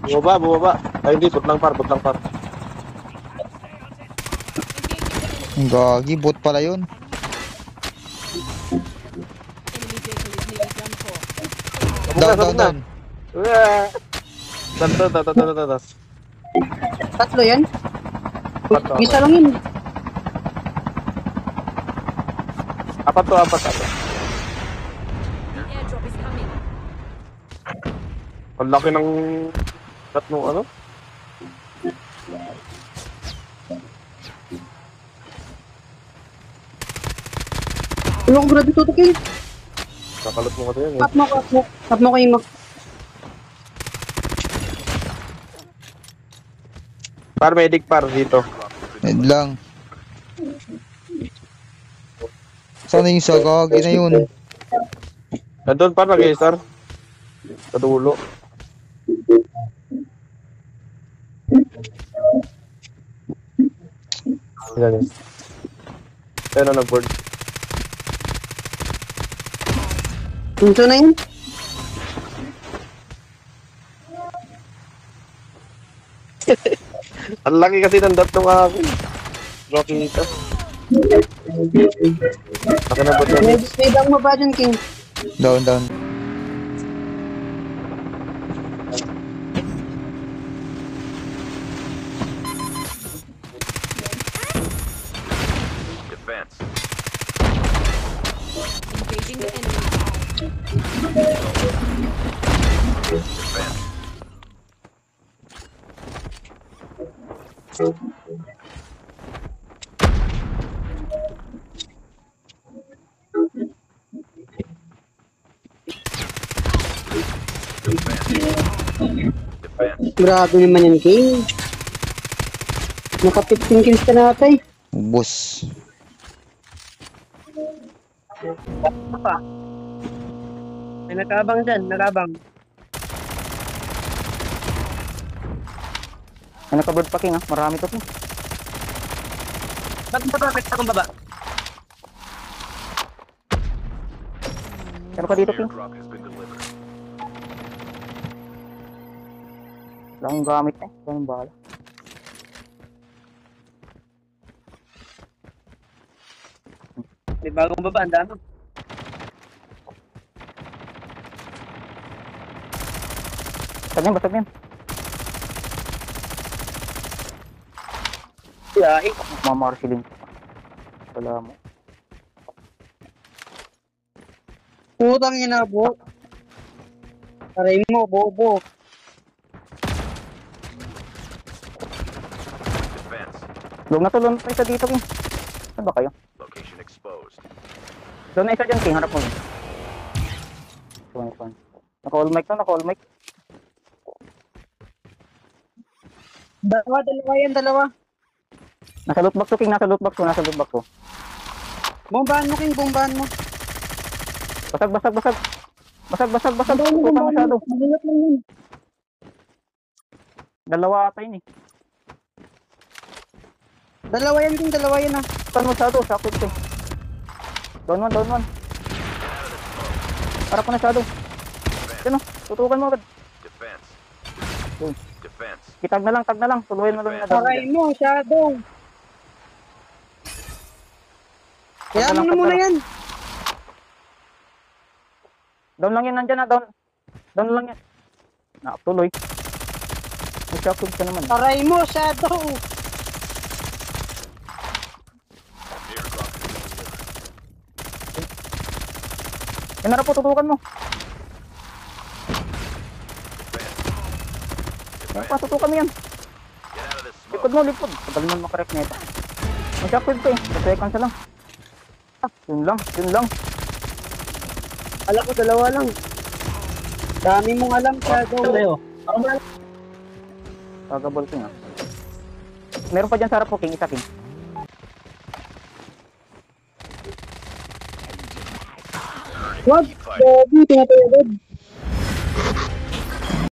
Bumaba, bumaba. Ay, hindi. Bot lang par, bot lang par. Ang gagi, bot pala yun. Sabog na. Down. Tas. Tatlo yan? Apat to, Isa apat. lang yun. Apat to, apat. The airdrop is coming. Ang laki ng tatlong ano? Tulong ko grabe tutukin. Kakalot mo kasi yan eh. Tap mo kayo mo. Par, medic par dito. Head lang. Sana yung isa, gagi na yun. Nandun par, mag-i-star. Sa dulo. Ganyan. Ayun na nag-board. Ito na yun. Ang laki kasi ng dot ng akin. Rocky ito. Laki na bot May yun. bang mo ba dyan, King? Down. Defense. Engaging the enemy. Defense. Defense. Grabe naman yan, King. Naka 15 kills ka na ata eh. Ubus. May nakabang dyan, nakabang. May nakabird pa, King, ah. Marami to, King. Bakit akong baba? Meron ka dito, King. Airdrop has been delivered. Wala akong gamit, eh. Wala akong bahala. May bagong baba, ang dami. Basag yan. Yahi. Mamarsiling. Wala mo. Putang ina, bo. Aray mo, bobo. Defense. Lug na isa dito, King. Saan ba kayo? Location exposed. Doon na isa dyan, King. Harap mo. Naka-all mic to, naka-all mic. Dalawa. Nasa loot box to, King. Nasa loot box ko. Bombahan mo, King, bombahan mo. Basag. Tutukan masyado. Malingat lang yun. Dalawa ata yun, eh. Dalawa yan, King, dalawa yan ah. Tutukan masyado. Sakit, eh. Down one. Harap ko na shadow. Yan, oh. Tutukan mo agad. Defense. Yun. Defense. Tag na lang. Tuluhin mo lang na down. Aray mo, shadow. Kaya mo na muna yan. Down lang yan, nandyan na. Down lang yan. Tuloy. May shotgun ka naman. Aray mo, shadow. Airdrop has been delivered. Yan na po, tutukan mo. Tutukan mo yan. Get out of this smoke. Lipod. Tagal mo makarek na ito. May shotgun pa, eh. 2 seconds na lang. Yun lang. Alam ko, dalawa lang. Dami mong alam, shadow. Kagabol, King, ah. Meron pa dyan sa harap ko, King. Isa, King. Wag, Bobby, tinatayagod.